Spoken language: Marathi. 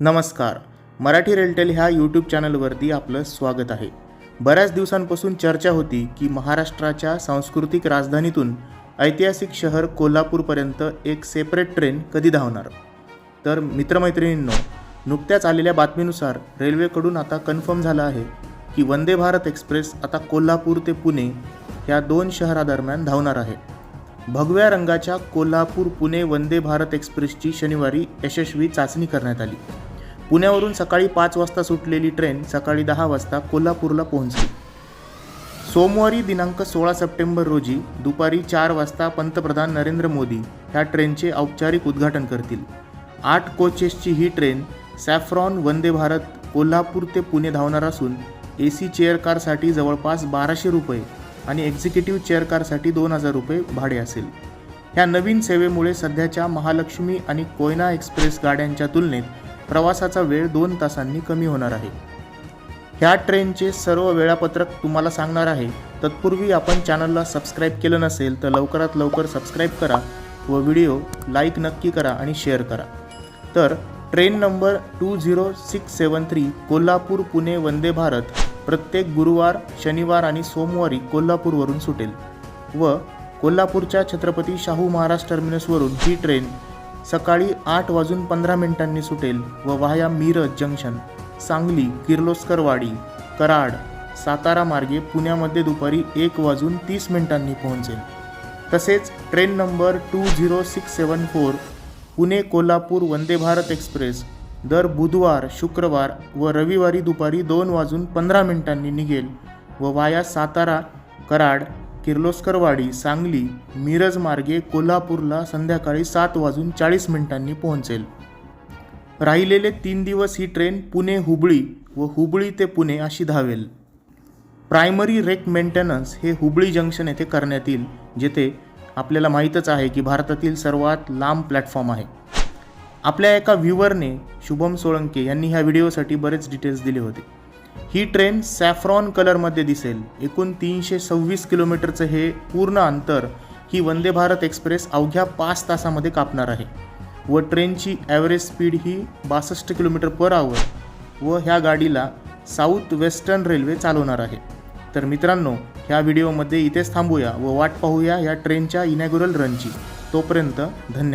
नमस्कार. मराठी रेलटेल ह्या यूट्यूब चॅनलवरती आपलं स्वागत आहे. बऱ्याच दिवसांपासून चर्चा होती की महाराष्ट्राच्या सांस्कृतिक राजधानीतून ऐतिहासिक शहर कोल्हापूरपर्यंत एक सेपरेट ट्रेन कधी धावणार. तर मित्रमैत्रिणींनो, नुकत्याच आलेल्या बातमीनुसार रेल्वेकडून आता कन्फर्म झालं आहे की वंदे भारत एक्सप्रेस आता कोल्हापूर ते पुणे ह्या दोन शहरादरम्यान धावणार आहे. भगव्या रंगाच्या कोल्हापूर पुणे वंदे भारत एक्सप्रेसची शनिवारी यशस्वी चाचणी करण्यात आली. पुण्यावरून सकाळी 5 वाजता सुटलेली ट्रेन सकाळी 10 वाजता कोल्हापूरला पोहोचली. सोमवारी दिनांक 16 सप्टेंबर रोजी दुपारी 4 वाजता पंतप्रधान नरेंद्र मोदी ह्या ट्रेनचे औपचारिक उद्घाटन करतील. 8 कोचेसची ही ट्रेन सॅफ्रॉन वंदे भारत कोल्हापूर ते पुणे धावणार असून AC चेअर कारसाठी जवळपास 1200 रुपये आणि एक्झिक्युटिव्ह चेअर कारसाठी 2000 रुपये भाडे असेल. ह्या नवीन सेवेमुळे सध्याच्या महालक्ष्मी आणि कोयना एक्सप्रेस गाड्यांच्या तुलनेत प्रवासाचा वेळ 2 तासांनी कमी होणार आहे. ह्या ट्रेनचे सर्व वेळापत्रक तुम्हाला सांगणार आहे. तत्पूर्वी आपण चॅनलला सबस्क्राईब केलं नसेल तर लवकरात लवकर सबस्क्राईब करा व व्हिडिओ लाईक नक्की करा आणि शेअर करा. तर ट्रेन नंबर 20673 कोल्हापूर पुणे वंदे भारत प्रत्येक गुरुवार, शनिवार आणि सोमवारी कोल्हापूरवरून सुटेल व कोल्हापूरच्या छत्रपती शाहू महाराज टर्मिनसवरून ही ट्रेन सकाळी 8:15 सुटेल व वाया मिरज जंक्शन, सांगली, किर्लोस्करवाडी, कराड, सातारा मार्गे पुण्यामध्ये दुपारी 1:30 पोहोचेल. तसेच train number 20674 Pune Kolhapur Vande Bharat express दर बुधवार, शुक्रवार व रविवारी दुपारी 2:15 निघेल व वाया सातारा, कराड, किर्लोस्करवाडी, सांगली, मिरज मार्गे कोल्हापूरला संध्याकाळी 7:40 पोहोचेल. राहिलेले 3 दिवस ही ट्रेन पुणे हुबळी व हुबळी ते पुणे अशी धावेल. प्रायमरी रेक मेंटेनन्स हे हुबळी जंक्शन येथे करण्यात येईल, जेथे आपल्याला माहीतच आहे की भारतातील सर्वात लांब प्लॅटफॉर्म आहे. आपल्या एका व्ह्यूवरने शुभम सोळंके यांनी ह्या व्हिडिओसाठी बरेच डिटेल्स दिले होते. ही ट्रेन सॅफ्रॉन कलरमध्ये दिसेल. एकूण 326 किलोमीटरचं हे पूर्ण अंतर ही वंदे भारत एक्सप्रेस अवघ्या 5 तासामध्ये कापणार आहे व ट्रेनची ॲव्हरेज स्पीड ही 62 km/h व ह्या गाडीला साऊथ वेस्टर्न रेल्वे चालवणार आहे. तर मित्रांनो, ह्या व्हिडिओमध्ये इथेच थांबूया व वाट पाहूया या ट्रेनच्या इनॅग्युरल रनची. तोपर्यंत धन्यवाद.